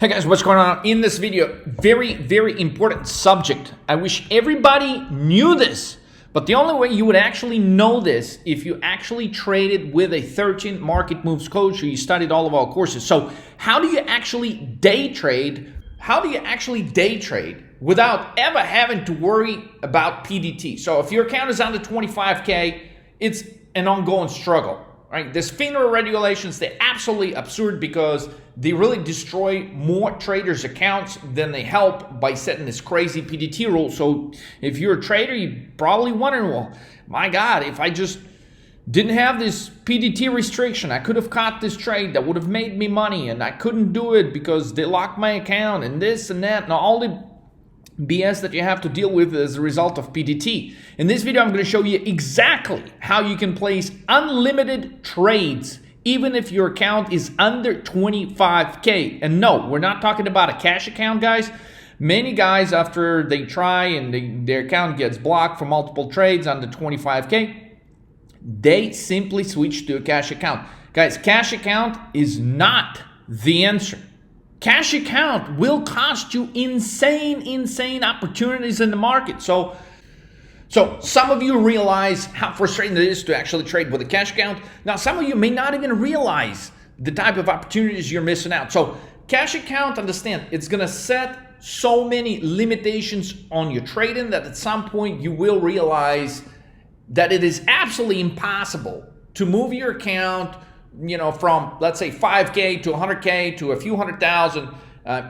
Hey guys, what's going on? In this video, very important subject. I wish everybody knew this, but the only way you would actually know this if you actually traded with a 13 market moves coach or you studied all of our courses. So how do you actually day trade? How do you actually day trade without ever having to worry about PDT? So if your account is under 25K, it's an ongoing struggle. Right? These FINRA regulations, they're absolutely absurd because they really destroy more traders' accounts than they help by setting this crazy PDT rule. So if you're a trader, you're probably wondering, well, my God, if I just didn't have this PDT restriction, I could have caught this trade that would have made me money, and I couldn't do it because they locked my account and this and that and all the BS that you have to deal with as a result of PDT. In this video, I'm going to show you exactly how you can place unlimited trades even if your account is under 25K. And no, we're not talking about a cash account, guys. Many guys, after they try and their account gets blocked for multiple trades under 25K, they simply switch to a cash account. Guys, cash account is not the answer. Cash account will cost you insane opportunities in the market. So some of you realize how frustrating it is to actually trade with a cash account. Now, some of you may not even realize the type of opportunities you're missing out. So cash account, understand, it's going to set so many limitations on your trading that at some point you will realize that it is absolutely impossible to move your account, from, let's say, 5K to 100K to a few hundred thousand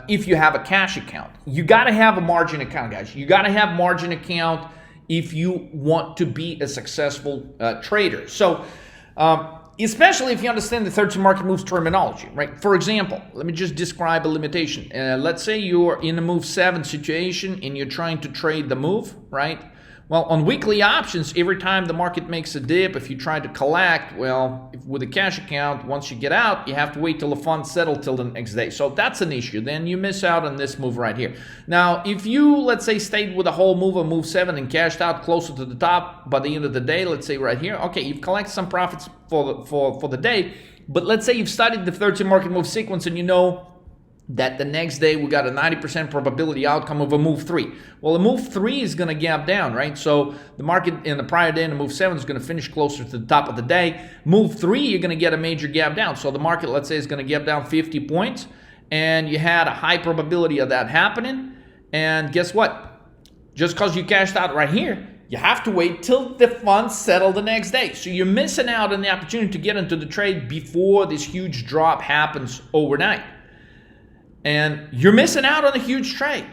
if you have a cash account. You got to have a margin account, guys. You got to have margin account if you want to be a successful trader. So especially if you understand the 13 market moves terminology, right? For example, let me just describe a limitation. Let's say you're in a move 7 situation and you're trying to trade the move, right? Well, on weekly options, every time the market makes a dip, if you try to collect, well, with a cash account, once you get out, you have to wait till the funds settle till the next day. So that's an issue. Then you miss out on this move right here. Now, if you, let's say, stayed with a whole move of move 7 and cashed out closer to the top by the end of the day, let's say right here, okay, you've collected some profits for the day, but let's say you've studied the 13 market move sequence and you know that the next day we got a 90% probability outcome of a move 3. Well, a move 3 is going to gap down, right? So the market in the prior day in the move 7 is going to finish closer to the top of the day. Move 3, you're going to get a major gap down. So the market, let's say, is going to gap down 50 points, and you had a high probability of that happening. And guess what? Just because you cashed out right here, you have to wait till the funds settle the next day. So you're missing out on the opportunity to get into the trade before this huge drop happens overnight. And you're missing out on a huge trade.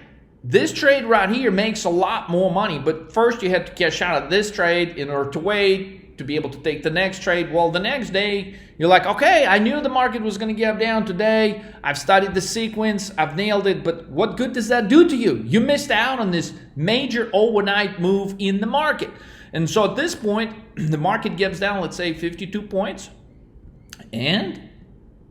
This trade right here makes a lot more money, but first you have to cash out of this trade in order to wait to be able to take the next trade. Well, the next day, you're like, okay, I knew the market was going to gap down today. I've studied the sequence. I've nailed it. But what good does that do to you? You missed out on this major overnight move in the market. And so at this point, the market gaps down, let's say 52 points. And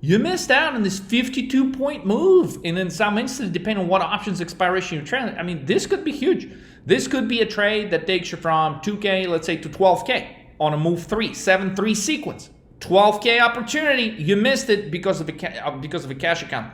you missed out on this 52-point move. And in some instances, depending on what options expiration you're trading, I mean, this could be huge. This could be a trade that takes you from 2K, let's say, to 12K on a move 3, 7-3 sequence. 12K opportunity, you missed it because of a cash account.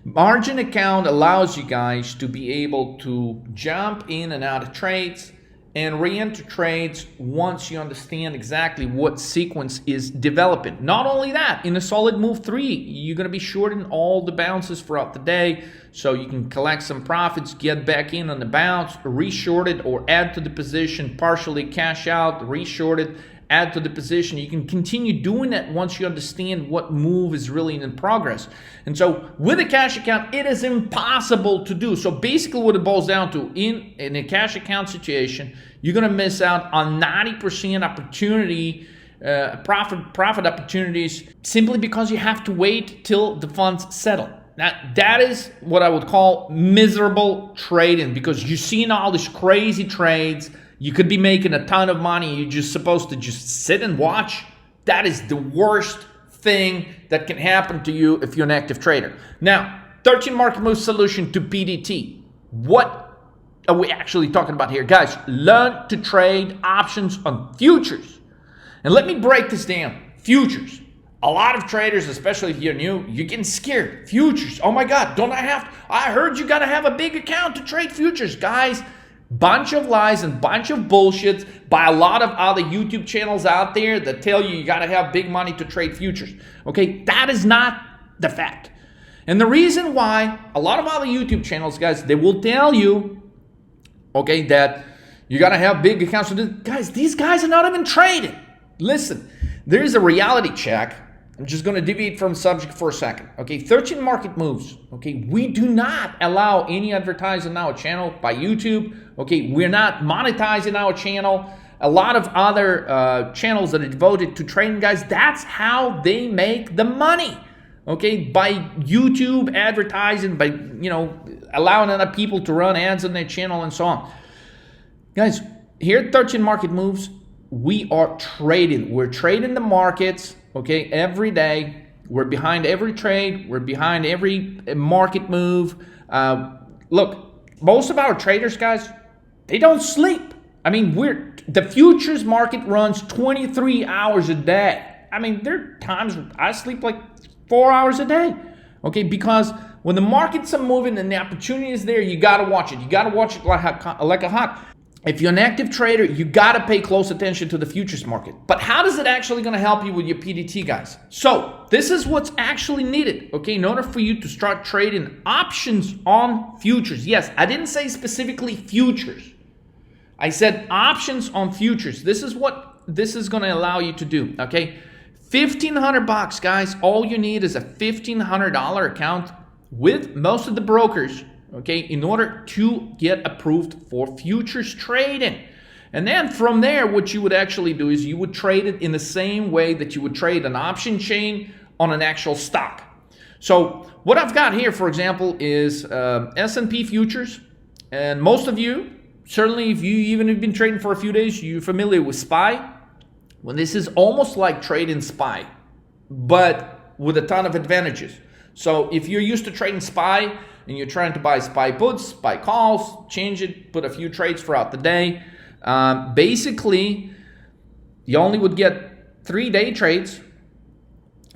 Margin account allows you guys to be able to jump in and out of trades and re-enter trades once you understand exactly what sequence is developing. Not only that, in a solid move 3, you're going to be shorting all the bounces throughout the day, so you can collect some profits, get back in on the bounce, re-short it, or add to the position, partially cash out, re-short it, add to the position. You can continue doing that once you understand what move is really in progress. And so with a cash account, it is impossible to do. So basically what it boils down to, in a cash account situation, you're going to miss out on 90% opportunity, profit opportunities, simply because you have to wait till the funds settle. Now, that is what I would call miserable trading, because you're seeing all these crazy trades. You could be making a ton of money. You're just supposed to just sit and watch. That is the worst thing that can happen to you if you're an active trader. Now, 13 market move solution to PDT. What are we actually talking about here? Guys, learn to trade options on futures. And let me break this down. Futures. A lot of traders, especially if you're new, you're getting scared. Futures, oh my God, don't I have to? I heard you got to have a big account to trade futures. Guys, bunch of lies and bunch of bullshit by a lot of other YouTube channels out there that tell you got to have big money to trade futures. Okay, that is not the fact. And the reason why a lot of other YouTube channels, guys, they will tell you, okay, that you got to have big accounts. Guys, these guys are not even trading. Listen, there is a reality check. I'm just going to deviate from the subject for a second. Okay, 13 market moves. Okay, we do not allow any advertising on our channel by YouTube. Okay, we're not monetizing our channel. A lot of other channels that are devoted to trading, guys, that's how they make the money. Okay, by YouTube advertising, by, you know, allowing other people to run ads on their channel and so on. Guys, here at 13 Market Moves, we are trading. We're trading the markets, okay, every day. We're behind every trade. We're behind every market move. Look, most of our traders, guys, they don't sleep. I mean, the futures market runs 23 hours a day. I mean, there are times I sleep like 4 hours a day, okay? Because when the markets are moving and the opportunity is there, you got to watch it. You got to watch it like a hawk. If you're an active trader, you got to pay close attention to the futures market. But how is it actually going to help you with your PDT, guys? So this is what's actually needed, okay, in order for you to start trading options on futures. Yes, I didn't say specifically futures. I said options on futures. This is what this is going to allow you to do, okay? $1,500, guys. All you need is a $1,500 account with most of the brokers, okay, in order to get approved for futures trading. And then from there, what you would actually do is you would trade it in the same way that you would trade an option chain on an actual stock. So what I've got here, for example, is S&P futures. And most of you, certainly if you even have been trading for a few days, you're familiar with SPY. Well, this is almost like trading SPY, but with a ton of advantages. So if you're used to trading SPY and you're trying to buy SPY puts, SPY calls, change it, put a few trades throughout the day, basically you only would get 3 day trades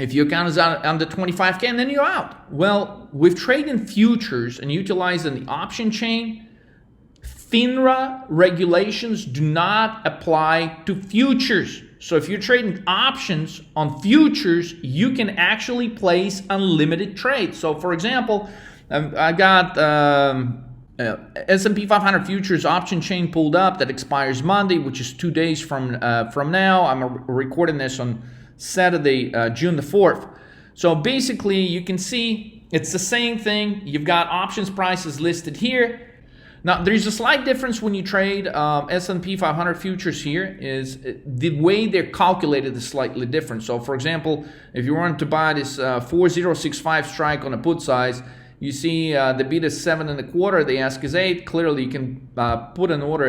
if your account is under 25K, and then you're out. Well, with trading futures and utilizing the option chain, FINRA regulations do not apply to futures. So if you're trading options on futures, you can actually place unlimited trades. So for example, I got S&P 500 futures option chain pulled up that expires Monday, which is 2 days from now. I'm recording this on Saturday, June the 4th. So basically, you can see it's the same thing. You've got options prices listed here. Now, there's a slight difference when you trade S&P 500 futures here is the way they're calculated is slightly different. So, for example, if you want to buy this 4065 strike on a put size, you see the bid is 7.25, the ask is 8. Clearly, you can put an order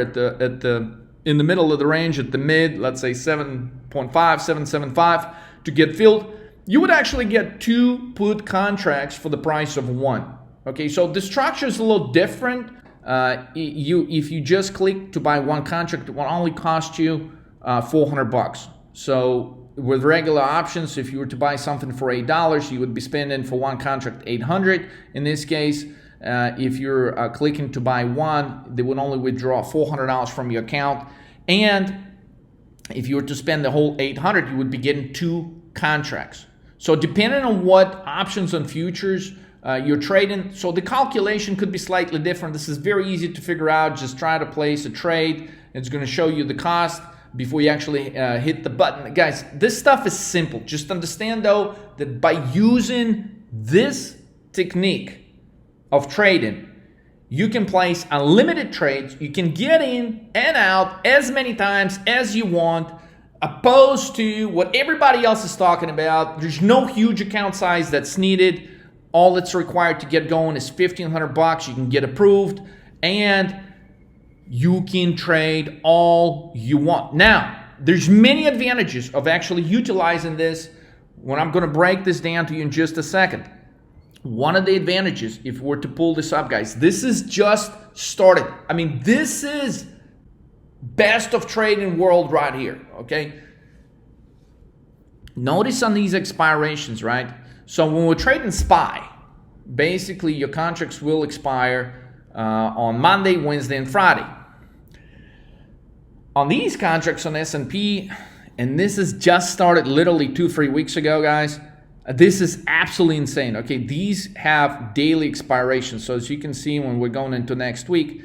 in the middle of the range at the mid, let's say 7.5, 7.75 to get filled. You would actually get 2 put contracts for the price of 1. Okay, so the structure is a little different. If you just click to buy 1 contract, it will only cost you $400. So with regular options, if you were to buy something for $8, you would be spending for 1 contract $800. In this case, if you're clicking to buy 1, they would only withdraw $400 from your account. And if you were to spend the whole $800, you would be getting 2 contracts. So depending on what options on futures you're trading, so the calculation could be slightly different. This is very easy to figure out. Just try to place a trade. It's going to show you the cost before you actually hit the button. Guys, this stuff is simple. Just understand though that by using this technique of trading, you can place unlimited trades. You can get in and out as many times as you want, opposed to what everybody else is talking about. There's no huge account size that's needed. All that's required to get going is $1,500. You can get approved and you can trade all you want. Now, there's many advantages of actually utilizing this when I'm going to break this down to you in just a second. One of the advantages, if we're to pull this up, guys, this is just started. I mean, this is best of trading world right here, okay? Notice on these expirations, right? So when we're trading SPY, basically your contracts will expire on Monday, Wednesday, and Friday. On these contracts on S&P, and this has just started literally 2-3 weeks ago, guys, this is absolutely insane. Okay, these have daily expirations. So as you can see, when we're going into next week,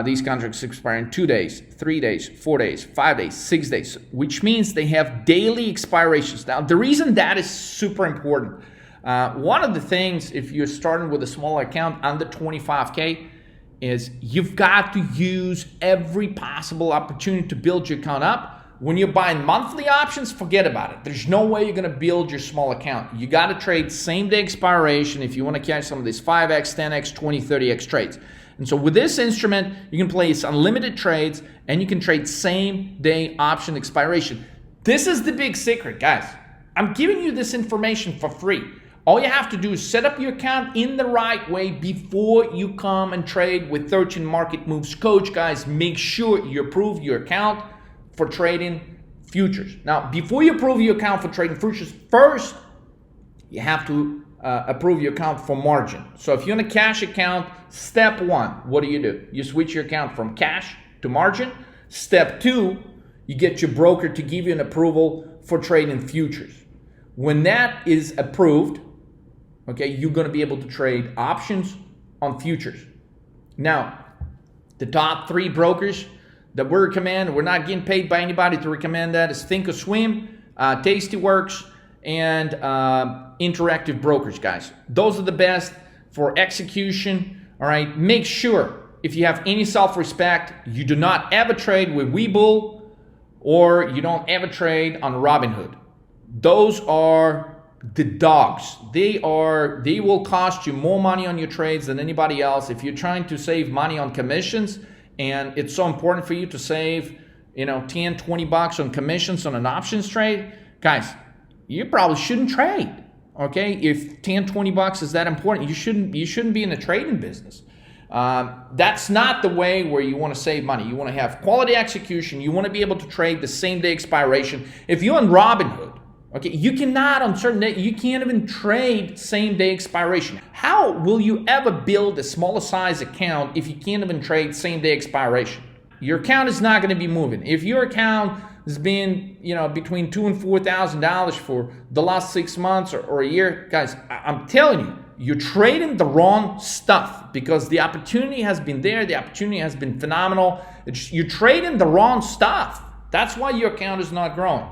these contracts expire in 2 days, 3 days, 4 days, 5 days, 6 days, which means they have daily expirations. Now, the reason that is super important, one of the things, if you're starting with a small account under 25K, is you've got to use every possible opportunity to build your account up. When you're buying monthly options, forget about it. There's no way you're going to build your small account. You got to trade same-day expiration if you want to catch some of these 5X, 10X, 20, 30X trades. And so with this instrument, you can place unlimited trades and you can trade same-day option expiration. This is the big secret, guys. I'm giving you this information for free. All you have to do is set up your account in the right way before you come and trade with 13 Market Moves Coach, guys. Make sure you approve your account for trading futures. Now, before you approve your account for trading futures, first, you have to approve your account for margin. So if you're in a cash account, step one, what do? You switch your account from cash to margin. Step two, you get your broker to give you an approval for trading futures. When that is approved, okay, you're going to be able to trade options on futures. Now, the top 3 brokers that we recommend, we're not getting paid by anybody to recommend that, is Thinkorswim, Tastyworks, and Interactive Brokers, guys. Those are the best for execution. All right, make sure if you have any self-respect, you do not ever trade with Webull or you don't ever trade on Robinhood. Those are the dogs. They will cost you more money on your trades than anybody else. If you're trying to save money on commissions and it's so important for you to save, 10, 20 bucks on commissions on an options trade, guys, you probably shouldn't trade. Okay, if 10, 20 bucks is that important, you shouldn't be in the trading business. That's not the way where you want to save money. You want to have quality execution. You want to be able to trade the same day expiration. If you're on Robinhood, okay, you cannot on certain day, you can't even trade same day expiration. How will you ever build a smaller size account if you can't even trade same day expiration? Your account is not going to be moving. If your account has been, between $2,000 and $4,000 for the last 6 months or a year, guys, I'm telling you, you're trading the wrong stuff because the opportunity has been there. The opportunity has been phenomenal. You're trading the wrong stuff. That's why your account is not growing.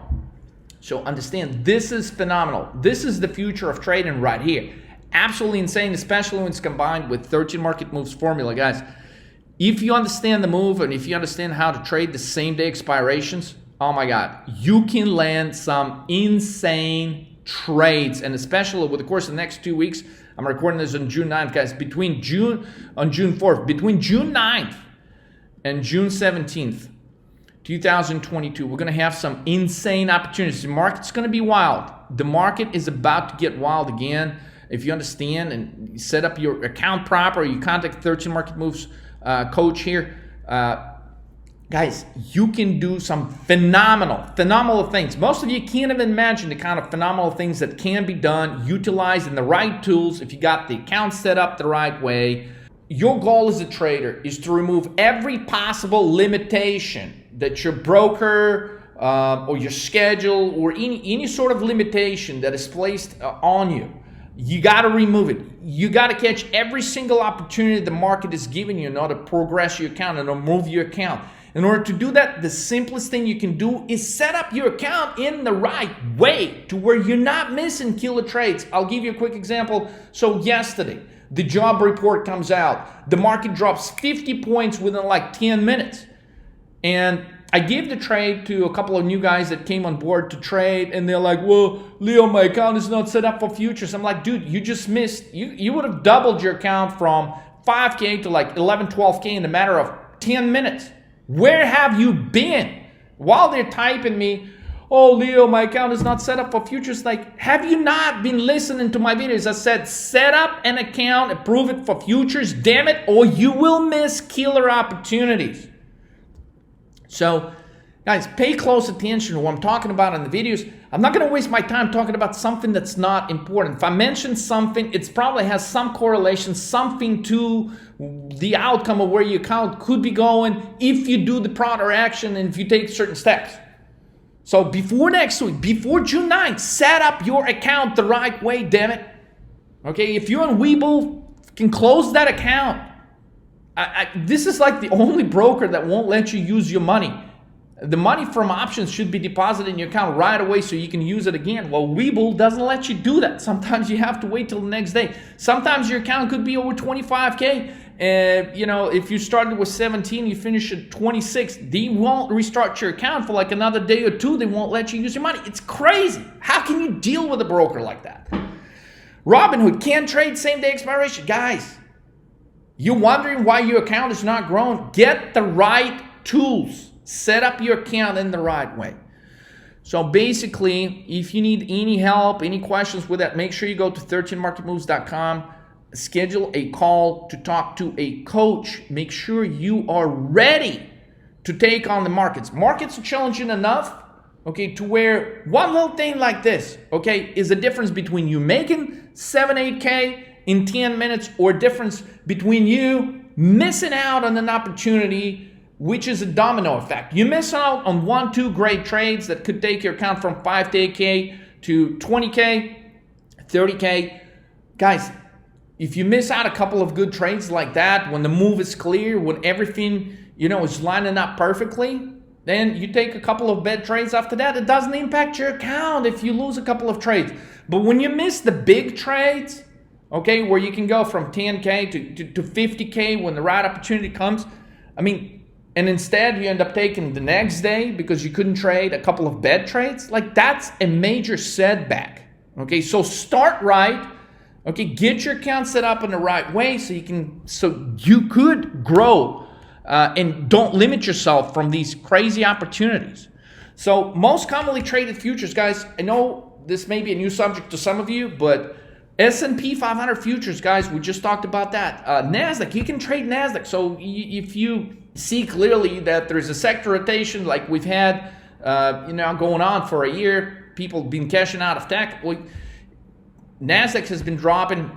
So understand, this is phenomenal. This is the future of trading right here. Absolutely insane, especially when it's combined with 13 Market Moves formula, guys. If you understand the move and if you understand how to trade the same day expirations, oh my God, you can land some insane trades. And especially with the course of the next 2 weeks, I'm recording this on June 9th, guys, between June 9th and June 17th, 2022, we're going to have some insane opportunities. The market's going to be wild. The market is about to get wild again. If you understand and you set up your account proper, you contact 13 Market Moves coach here, guys, you can do some phenomenal things. Most of you can't even imagine the kind of phenomenal things that can be done utilizing the right tools if you got the account set up the right way. Your goal as a trader is to remove every possible limitation that your broker or your schedule or any sort of limitation that is placed on you. You got to remove it. You got to catch every single opportunity the market is giving you in order to progress your account and to move your account. In order to do that, the simplest thing you can do is set up your account in the right way to where you're not missing killer trades. I'll give you a quick example. So yesterday, the job report comes out. The market drops 50 points within like 10 minutes. And I gave the trade to a couple of new guys that came on board to trade, and they're like, well, Leo, my account is not set up for futures. I'm like, dude, you just missed. You would have doubled your account from 5K to like 11, 12K in a matter of 10 minutes. Where have you been? While they're typing me, oh, Leo, my account is not set up for futures. Like, have you not been listening to my videos? I said, set up an account, approve it for futures, damn it, or you will miss killer opportunities. So, Guys, pay close attention to what I'm talking about in the videos. I'm not going to waste my time talking about something that's not important. If I mention something, it probably has some correlation, something to the outcome of where your account could be going if you do the proper action and if you take certain steps. So before next week, before June 9th, set up your account the right way, damn it. Okay, if you're on Webull, can close that account. This is like the only broker that won't let you use your money. The money from options should be deposited in your account right away so you can use it again. Well, Webull doesn't let you do that. Sometimes you have to wait till the next day. Sometimes your account could be over 25K. You know, if you started with 17, you finish at 26, they won't restart your account for like another day or two. They won't let you use your money. It's crazy. How can you deal with a broker like that? Robinhood can't trade same-day expiration. Guys, you're wondering why your account is not growing? Get the right tools. Set up your account in the right way. So basically, if you need any help, any questions with that, make sure you go to 13marketmoves.com, schedule a call to talk to a coach. Make sure you are ready to take on the markets. Markets are challenging enough, okay, to where one little thing like this, okay, is a difference between you making 7, 8K in 10 minutes or a difference between you missing out on an opportunity, which is a domino effect. You miss out on 1, 2 great trades that could take your account from 5 to 8K to 20K, 30K. Guys, if you miss out a couple of good trades like that, when the move is clear, when everything, you know, is lining up perfectly, then you take a couple of bad trades after that. It doesn't impact your account if you lose a couple of trades. But when you miss the big trades, okay, where you can go from 10K to 50K when the right opportunity comes, I mean, and instead you end up taking the next day because you couldn't trade a couple of bad trades, like that's a major setback. Okay, so start right. Okay, get your account set up in the right way so you could grow and don't limit yourself from these crazy opportunities. So most commonly traded futures, guys, I know this may be a new subject to some of you, but S&P 500 futures, guys, we just talked about that. NASDAQ, you can trade NASDAQ. So if you see clearly that there's a sector rotation like we've had going on for a year, people been cashing out of tech. Well, NASDAQ has been dropping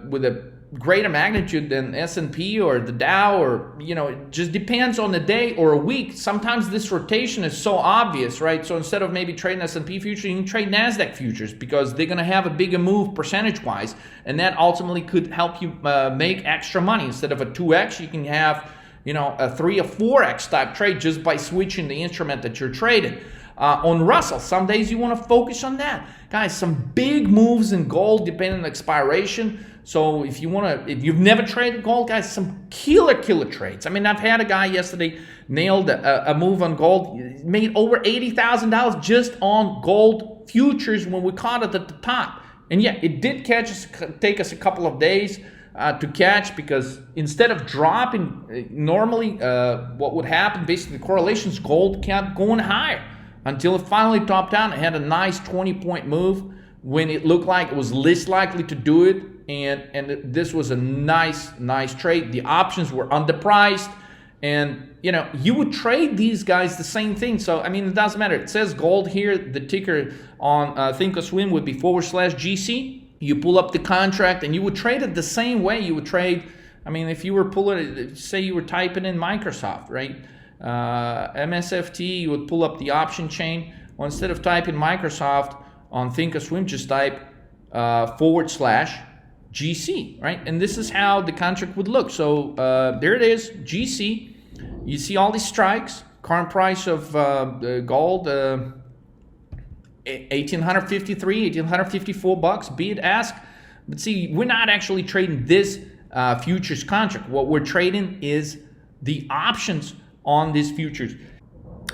with a greater magnitude than S&P or the Dow, or, you know, it just depends on the day or a week. Sometimes this rotation is so obvious, right? So instead of maybe trading S&P futures, you can trade NASDAQ futures because they're going to have a bigger move percentage-wise, and that ultimately could help you make extra money. Instead of a 2x, you can have, you know, a 3 or 4x type trade just by switching the instrument that you're trading. On Russell, some days you want to focus on that. Guys, some big moves in gold depending on expiration. So if you've never traded gold, guys, some killer trades. I mean, I've had a guy yesterday nailed a move on gold, made over $80,000 just on gold futures when we caught it at the top. And yeah, it did take us a couple of days to catch, because instead of dropping normally, what would happen, basically the correlations, gold kept going higher until it finally topped out. It had a nice 20-point move when it looked like it was least likely to do it. And this was a nice trade. The options were underpriced, and you know, you would trade these guys the same thing. So I mean, it doesn't matter. It says gold here. The ticker on Thinkorswim would be /GC. You pull up the contract and you would trade it the same way you would trade. I mean, if you were pulling, say you were typing in Microsoft, right? MSFT, you would pull up the option chain. Well, instead of typing Microsoft on Thinkorswim, just type /GC, right? And this is how the contract would look. So there it is, GC. You see all these strikes. Current price of gold, $1,853, $1,854 bid ask. But see, we're not actually trading this futures contract. What we're trading is the options on these futures.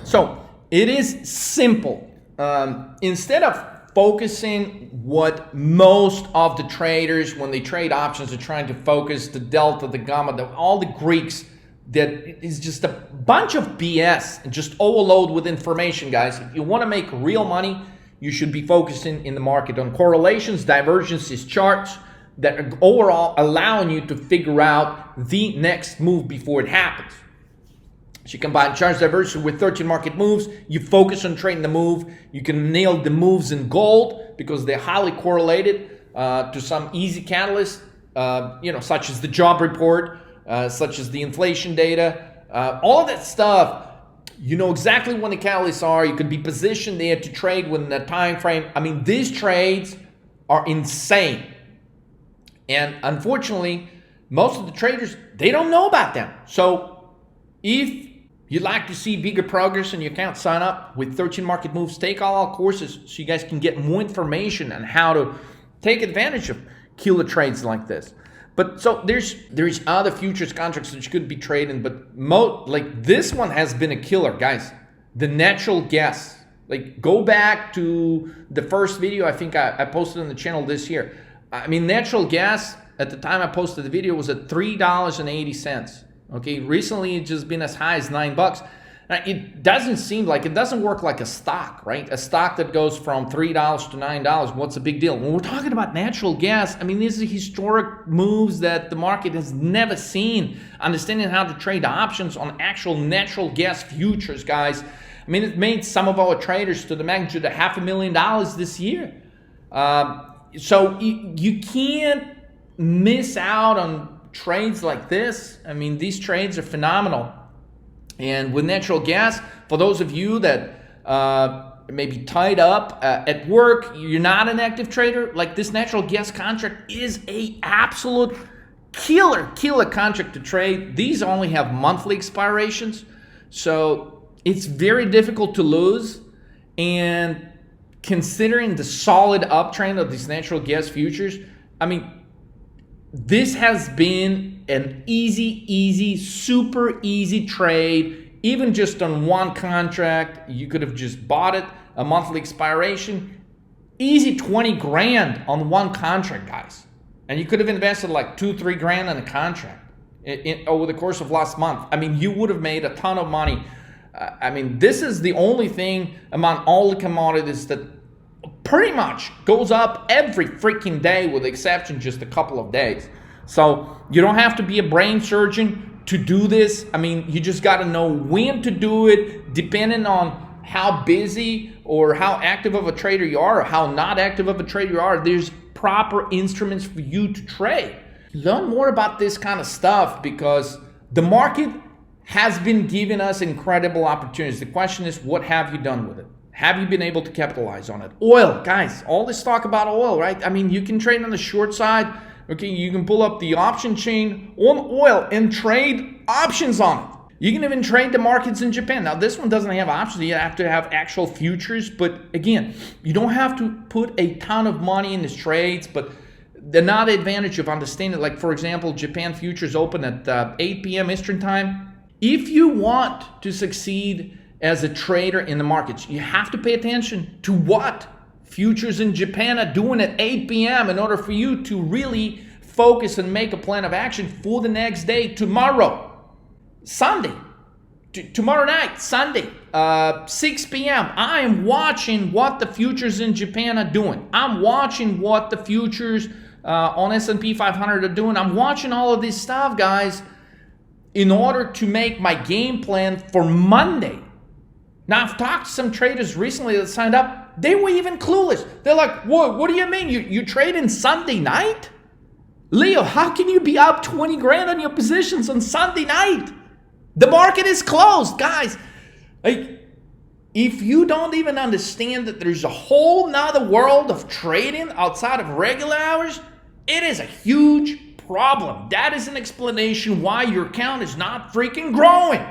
So it is simple. Instead of focusing what most of the traders, when they trade options, are trying to focus, the delta, the gamma, all the Greeks, that is just a bunch of BS and just overload with information, guys. If you want to make real money, you should be focusing in the market on correlations, divergences, charts that are overall allowing you to figure out the next move before it happens. So you combine charge diversity with 13 market moves. You focus on trading the move. You can nail the moves in gold because they're highly correlated to some easy catalysts, such as the job report, such as the inflation data, all that stuff. You know exactly when the catalysts are. You could be positioned there to trade within that time frame. I mean, these trades are insane. And unfortunately, most of the traders, they don't know about them. So if you'd like to see bigger progress in your account, sign up with 13 Market Moves. Take all our courses so you guys can get more information on how to take advantage of killer trades like this. But so there's other futures contracts that you could be trading, but like this one has been a killer, guys. The natural gas. Like, go back to the first video I think I posted on the channel this year. I mean, natural gas at the time I posted the video was at $3.80. Okay, recently it's just been as high as $9. It doesn't seem like, it doesn't work like a stock, right? A stock that goes from $3 to $9, what's the big deal? When we're talking about natural gas, I mean, these are historic moves that the market has never seen. Understanding how to trade options on actual natural gas futures, guys. I mean, it made some of our traders to the magnitude of $500,000 this year. So you can't miss out on trades like this. I mean, these trades are phenomenal. And with natural gas, for those of you that may be tied up at work, you're not an active trader, like this natural gas contract is a absolute killer contract to trade. These only have monthly expirations, so it's very difficult to lose. And considering the solid uptrend of these natural gas futures, I mean, this has been an easy, super easy trade. Even just on one contract, you could have just bought it, a monthly expiration. Easy 20 grand on one contract, guys. And you could have invested like 2-3 grand in a contract over the course of last month. I mean, you would have made a ton of money. I mean, this is the only thing among all the commodities that pretty much goes up every freaking day, with the exception just a couple of days. So you don't have to be a brain surgeon to do this. I mean, you just got to know when to do it, depending on how busy or how active of a trader you are, or how not active of a trader you are. There's proper instruments for you to trade. Learn more about this kind of stuff because the market has been giving us incredible opportunities. The question is, what have you done with it? Have you been able to capitalize on it? Oil, guys, all this talk about oil, right? I mean, you can trade on the short side. Okay, you can pull up the option chain on oil and trade options on it. You can even trade the markets in Japan. Now, this one doesn't have options. You have to have actual futures. But again, you don't have to put a ton of money in these trades. But the another advantage of understanding, like, for example, Japan futures open at 8 p.m. Eastern time. If you want to succeed as a trader in the markets, you have to pay attention to what futures in Japan are doing at 8 p.m. in order for you to really focus and make a plan of action for the next day, tomorrow, Sunday, tomorrow night, Sunday, 6 p.m. I am watching what the futures in Japan are doing. I'm watching what the futures on S&P 500 are doing. I'm watching all of this stuff, guys, in order to make my game plan for Monday. Now, I've talked to some traders recently that signed up. They were even clueless. They're like, what do you mean? You trade in Sunday night? Leo, how can you be up 20 grand on your positions on Sunday night? The market is closed, guys. Like, if you don't even understand that there's a whole nother world of trading outside of regular hours, it is a huge problem. That is an explanation why your account is not freaking growing.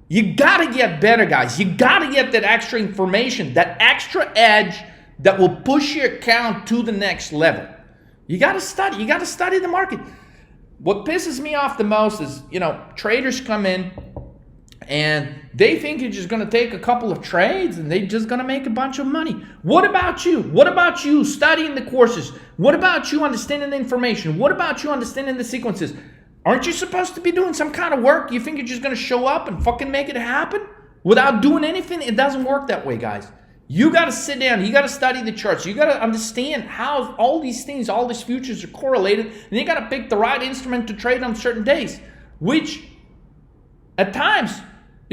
You gotta get better, guys. You gotta get that extra information, that extra edge that will push your account to the next level. You gotta study. You gotta study the market. What pisses me off the most is, traders come in and they think you're just gonna take a couple of trades and they're just gonna make a bunch of money. What about you? What about you studying the courses? What about you understanding the information? What about you understanding the sequences? Aren't you supposed to be doing some kind of work? You think you're just going to show up and fucking make it happen without doing anything? It doesn't work that way, guys. You got to sit down. You got to study the charts. You got to understand how all these things, all these futures are correlated. And you got to pick the right instrument to trade on certain days, which at times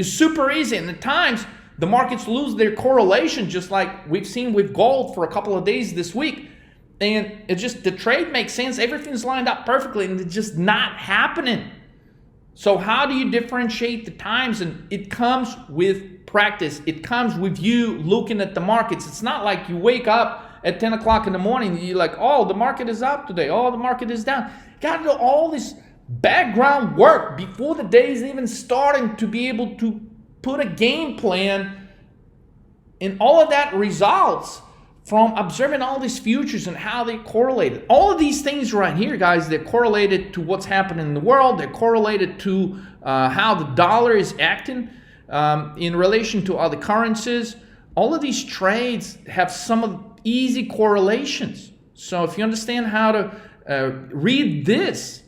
It's super easy. And at times, the markets lose their correlation, just like we've seen with gold for a couple of days this week. And it just, the trade makes sense. Everything's lined up perfectly, and it's just not happening. So how do you differentiate the times? And it comes with practice. It comes with you looking at the markets. It's not like you wake up at 10 o'clock in the morning and you're like, oh, the market is up today. Oh, the market is down. You got to do all this background work before the day is even starting to be able to put a game plan. And all of that results from observing all these futures and how they correlate. All of these things right here, guys, they're correlated to what's happening in the world. They're correlated to how the dollar is acting in relation to other currencies. All of these trades have some of easy correlations. So if you understand how to read this,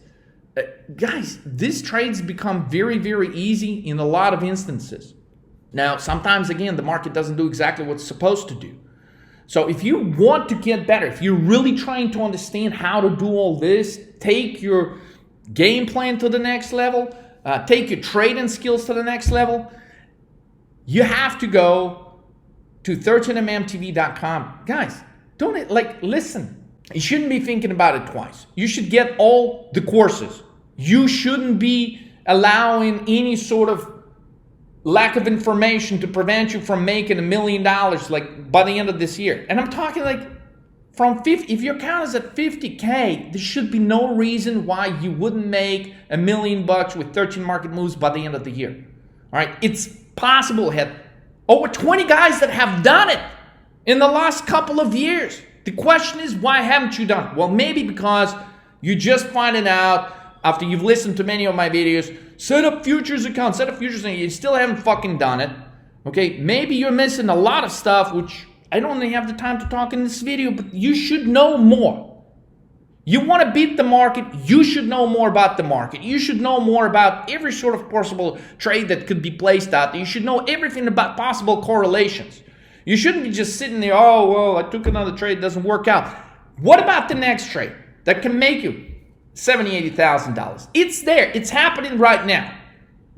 guys, these trades become very, very easy in a lot of instances. Now, sometimes, again, the market doesn't do exactly what it's supposed to do. So if you want to get better, if you're really trying to understand how to do all this, take your game plan to the next level, take your trading skills to the next level, you have to go to 13mmtv.com. Guys, don't listen. You shouldn't be thinking about it twice. You should get all the courses. You shouldn't be allowing any sort of lack of information to prevent you from making $1 million like by the end of this year. And I'm talking like from 50, if your account is at 50K, there should be no reason why you wouldn't make $1 million with 13 market moves by the end of the year. All right, it's possible. I had over 20 guys that have done it in the last couple of years. The question is, why haven't you done it? Well, maybe because you're just finding out after you've listened to many of my videos, set up futures account, set up futures, and you still haven't fucking done it. Okay, maybe you're missing a lot of stuff, which I don't really have the time to talk in this video, but you should know more. You want to beat the market, you should know more about the market. You should know more about every sort of possible trade that could be placed out there. You should know everything about possible correlations. You shouldn't be just sitting there, oh, well, I took another trade, it doesn't work out. What about the next trade that can make you $70,000, $80,000? It's there. It's happening right now.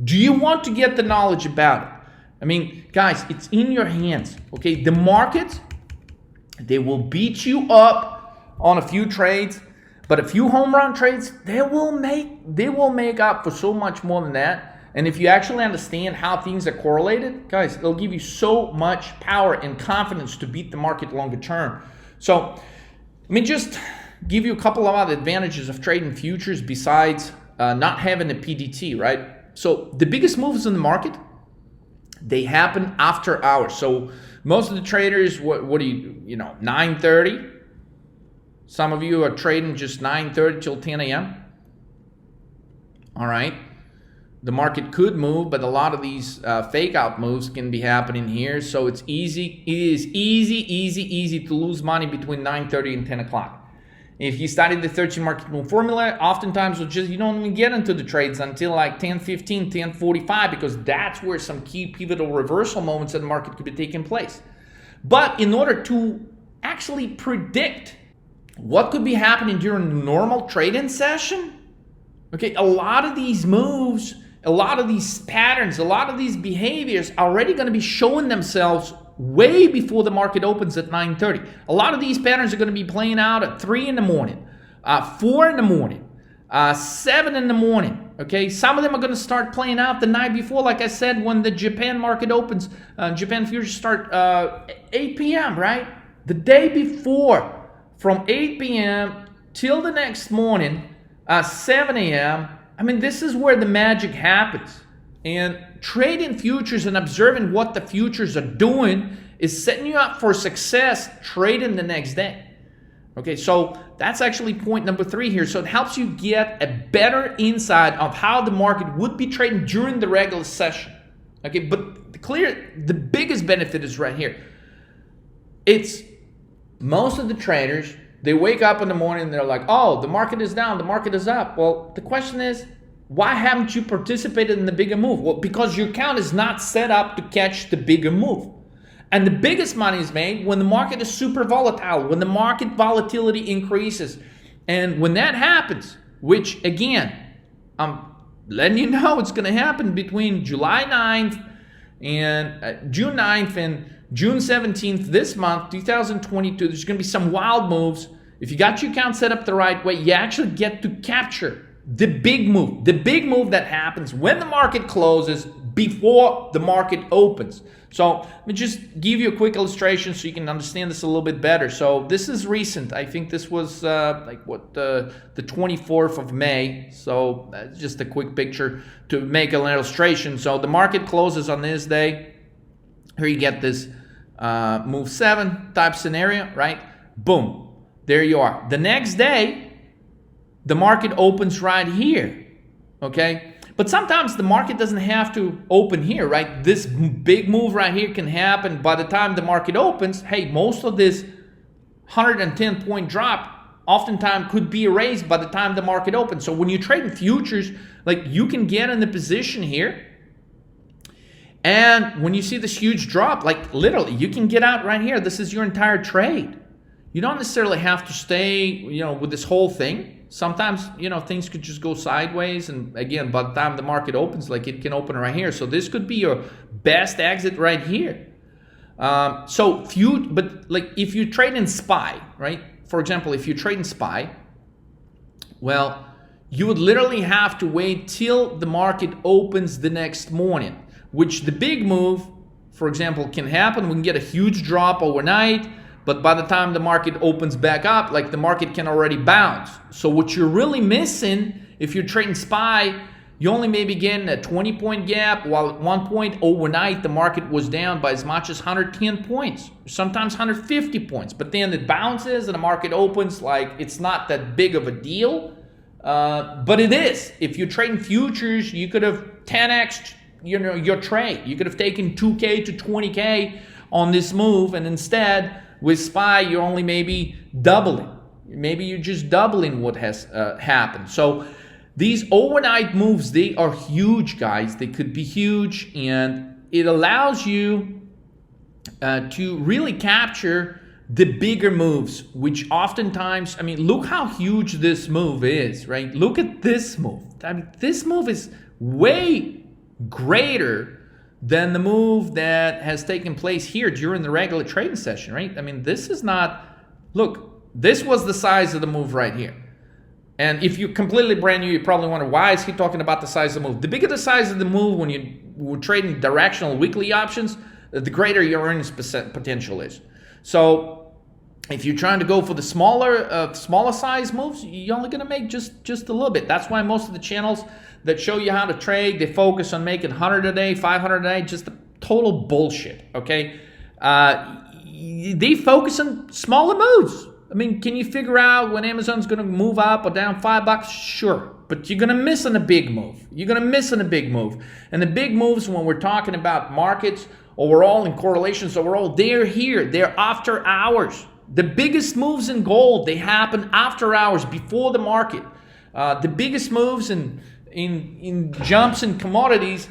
Do you want to get the knowledge about it? I mean, guys, it's in your hands. Okay, the markets, they will beat you up on a few trades, but a few home run trades, they will make up for so much more than that. And if you actually understand how things are correlated, guys, it'll give you so much power and confidence to beat the market longer term. So, let me just give you a couple of other advantages of trading futures besides not having a PDT, right? So the biggest moves in the market, they happen after hours. So most of the traders, what do you know, 9:30? Some of you are trading just 9:30 till 10 a.m. All right. The market could move, but a lot of these fake out moves can be happening here. So it's easy. It is easy to lose money between 9:30 and 10 o'clock. If you study the 13 market move formula, oftentimes you don't even get into the trades until like 10:15, 10:45, because that's where some key pivotal reversal moments in the market could be taking place. But in order to actually predict what could be happening during a normal trading session, okay, a lot of these moves, a lot of these patterns, a lot of these behaviors are already going to be showing themselves way before the market opens at 9:30. A lot of these patterns are going to be playing out at 3 in the morning, 4 in the morning, 7 in the morning. Okay, some of them are going to start playing out the night before, like I said, when the Japan market opens. Japan futures start 8 p.m., right? The day before, from 8 p.m. till the next morning, 7 a.m. I mean, this is where the magic happens. And trading futures and observing what the futures are doing is setting you up for success trading the next day. Okay, so that's actually point number 3 here. So it helps you get a better insight of how the market would be trading during the regular session. Okay, but the biggest benefit is right here. It's most of the traders, they wake up in the morning and they're like, oh, the market is down, the market is up. Well, the question is, why haven't you participated in the bigger move? Well, because your account is not set up to catch the bigger move. And the biggest money is made when the market is super volatile, when the market volatility increases. And when that happens, which again, I'm letting you know it's going to happen between July 9th and June 9th and June 17th this month, 2022. There's going to be some wild moves. If you got your account set up the right way, you actually get to capture the big move that happens when the market closes before the market opens. So let me just give you a quick illustration so you can understand this a little bit better. So this is recent. I think this was the 24th of May. So just a quick picture to make an illustration. So the market closes on this day. Here you get this move 7 type scenario, right? Boom, there you are. The next day, the market opens right here, okay? But sometimes the market doesn't have to open here, right? This big move right here can happen. By the time the market opens, hey, most of this 110-point drop oftentimes could be erased by the time the market opens. So when you trade in futures, like you can get in the position here, and when you see this huge drop, like literally, you can get out right here. This is your entire trade. You don't necessarily have to stay, with this whole thing. Sometimes, things could just go sideways. And again, by the time the market opens, like it can open right here. So this could be your best exit right here. But like if you trade in SPY, right? For example, if you trade in SPY, well, you would literally have to wait till the market opens the next morning, which the big move, for example, can happen. We can get a huge drop overnight. But by the time the market opens back up, like the market can already bounce. So what you're really missing, if you're trading SPY, you only maybe getting a 20-point gap, while at one point overnight, the market was down by as much as 110 points, sometimes 150 points. But then it bounces and the market opens like it's not that big of a deal. But it is. If you're trading futures, you could have 10x your trade. You could have taken 2K to 20K on this move, and instead, with SPY, you're only maybe doubling. Maybe you're just doubling what has happened. So these overnight moves, they are huge, guys. They could be huge, and it allows you to really capture the bigger moves, which oftentimes, look how huge this move is, right? Look at this move. This move is way greater than the move that has taken place here during the regular trading session, right? This is not, look, this was the size of the move right here. And if you're completely brand new, you probably wonder, why is he talking about the size of the move? The bigger the size of the move when you were trading directional weekly options, the greater your earnings potential is. So if you're trying to go for the smaller size moves, you're only going to make just a little bit. That's why most of the channels that show you how to trade, they focus on making 100 a day, 500 a day, just total bullshit, okay? They focus on smaller moves. Can you figure out when Amazon's going to move up or down $5? Sure, but you're going to miss on a big move. You're going to miss on a big move. And the big moves, when we're talking about markets overall and correlations overall, they're here. They're after hours. The biggest moves in gold, they happen after hours, before the market. The biggest moves in jumps in commodities,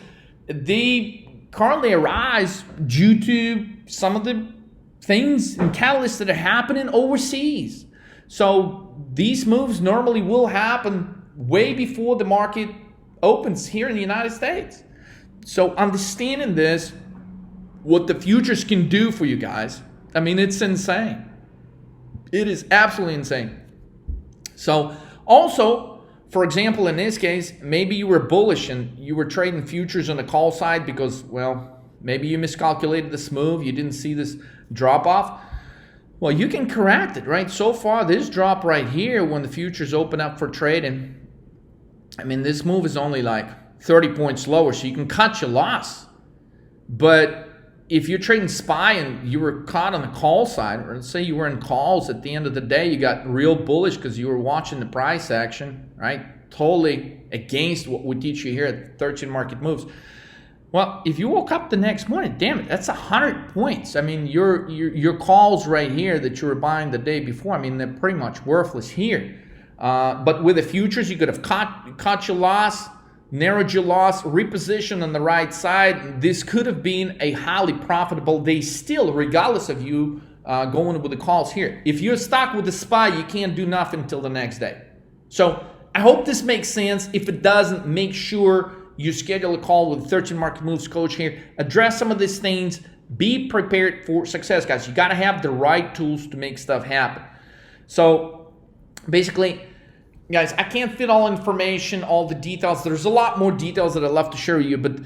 they currently arise due to some of the things and catalysts that are happening overseas. So these moves normally will happen way before the market opens here in the United States. So understanding this, what the futures can do for you guys, it's insane. It is absolutely insane. So also, for example, in this case, maybe you were bullish and you were trading futures on the call side because, well, maybe you miscalculated this move. You didn't see this drop off. Well, you can correct it, right? So far, this drop right here, when the futures open up for trading, this move is only like 30 points lower, so you can cut your loss. But if you're trading SPY and you were caught on the call side, or let's say you were in calls at the end of the day, you got real bullish because you were watching the price action, right? Totally against what we teach you here at 13 Market Moves. Well, if you woke up the next morning, damn it, that's 100 points. Your calls right here that you were buying the day before, they're pretty much worthless here. But with the futures, you could have caught your loss, narrowed your loss, repositioned on the right side. This could have been a highly profitable day still, regardless of you going with the calls here. If you're stuck with the SPY, you can't do nothing until the next day. So I hope this makes sense. If it doesn't, make sure you schedule a call with 13 Market Moves coach here. Address some of these things. Be prepared for success, guys. You got to have the right tools to make stuff happen. So basically, guys, I can't fit all information, all the details. There's a lot more details that I'd love to share with you, but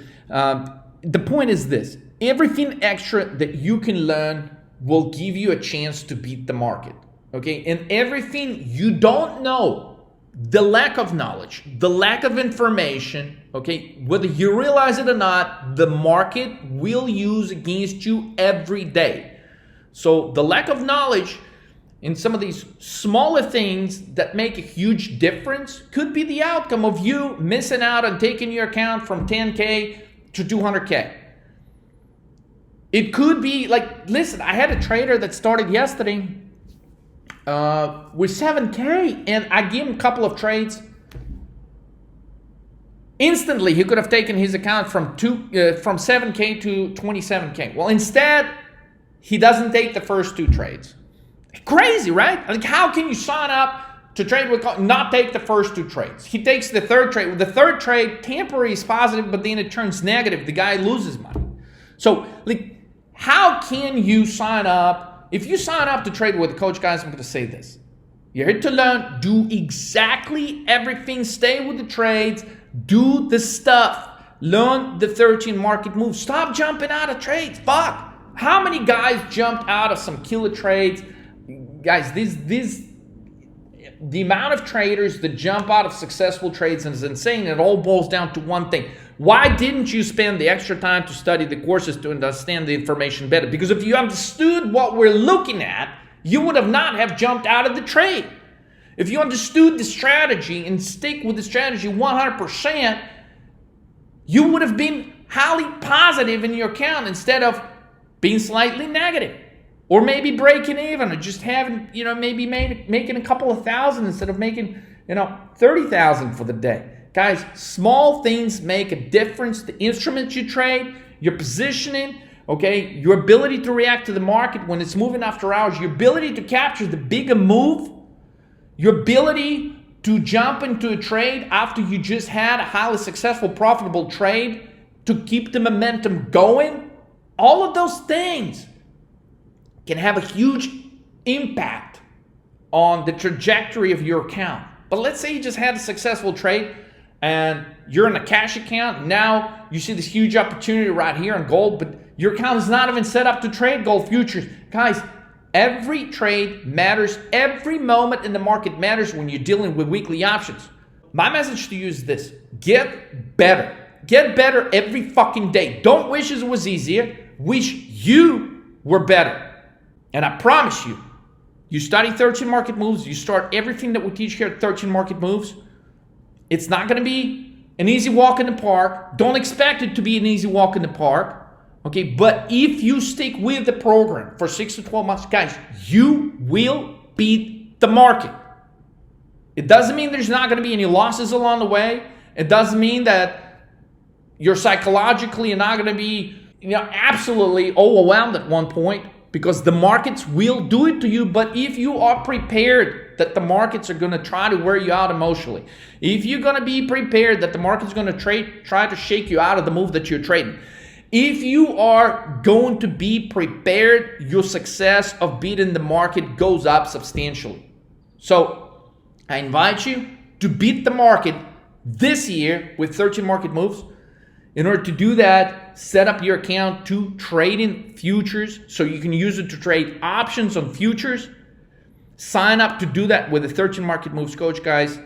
the point is this. Everything extra that you can learn will give you a chance to beat the market, okay? And everything you don't know, the lack of knowledge, the lack of information, okay, whether you realize it or not, the market will use against you every day. So the lack of knowledge in some of these smaller things that make a huge difference could be the outcome of you missing out on taking your account from 10K to 200K. It could be like, listen, I had a trader that started yesterday with 7K, and I gave him a couple of trades. Instantly, he could have taken his account from 7K to 27K. Well, instead, he doesn't take the first two trades. Crazy, right? Like, how can you sign up to trade with, not take the first two trades? He takes the third trade. With the third trade, temporary is positive, but then it turns negative. The guy loses money. So, like, how can you sign up? If you sign up to trade with a coach, guys, I'm going to say this. You're here to learn. Do exactly everything. Stay with the trades. Do the stuff. Learn the 13 market moves. Stop jumping out of trades. Fuck. How many guys jumped out of some killer trades? Guys, the amount of traders that jump out of successful trades is insane. It all boils down to one thing. Why didn't you spend the extra time to study the courses to understand the information better? Because if you understood what we're looking at, you would have jumped out of the trade. If you understood the strategy and stick with the strategy 100%, you would have been highly positive in your account instead of being slightly negative. Or maybe breaking even, or just having, maybe making a couple of thousand instead of making, 30,000 for the day. Guys, small things make a difference. The instruments you trade, your positioning, okay, your ability to react to the market when it's moving after hours, your ability to capture the bigger move, your ability to jump into a trade after you just had a highly successful, profitable trade to keep the momentum going. All of those things can have a huge impact on the trajectory of your account. But let's say you just had a successful trade and you're in a cash account. Now you see this huge opportunity right here in gold, but your account is not even set up to trade gold futures. Guys, every trade matters. Every moment in the market matters when you're dealing with weekly options. My message to you is this: get better. Get better every fucking day. Don't wish it was easier. Wish you were better. And I promise you, you study 13 market moves, you start everything that we teach here at 13 market moves. It's not going to be an easy walk in the park. Don't expect it to be an easy walk in the park. Okay, but if you stick with the program for 6 to 12 months, guys, you will beat the market. It doesn't mean there's not going to be any losses along the way. It doesn't mean that you're psychologically not going to be, absolutely overwhelmed at one point, because the markets will do it to you. But if you are prepared that the markets are going to try to wear you out emotionally, if you're going to be prepared that the market's going to try to shake you out of the move that you're trading, if you are going to be prepared, your success of beating the market goes up substantially. So I invite you to beat the market this year with 13 market moves. In order to do that, set up your account to trade in futures so you can use it to trade options on futures. Sign up to do that with the 13 Market Moves coach, guys.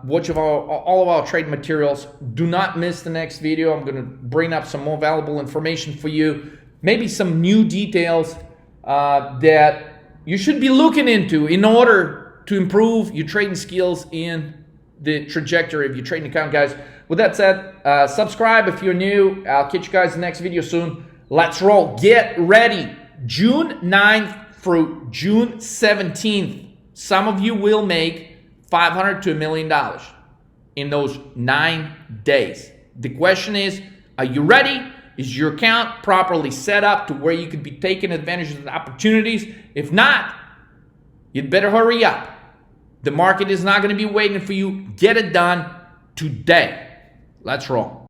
Watch all of our trade materials. Do not miss the next video. I'm going to bring up some more valuable information for you. Maybe some new details that you should be looking into in order to improve your trading skills in the trajectory of your trading account, guys. With that said, subscribe if you're new. I'll catch you guys in the next video soon. Let's roll. Get ready. June 9th through June 17th. Some of you will make $500 to $1 million in those 9 days. The question is, are you ready? Is your account properly set up to where you could be taking advantage of the opportunities? If not, you'd better hurry up. The market is not going to be waiting for you. Get it done today. Let's roll.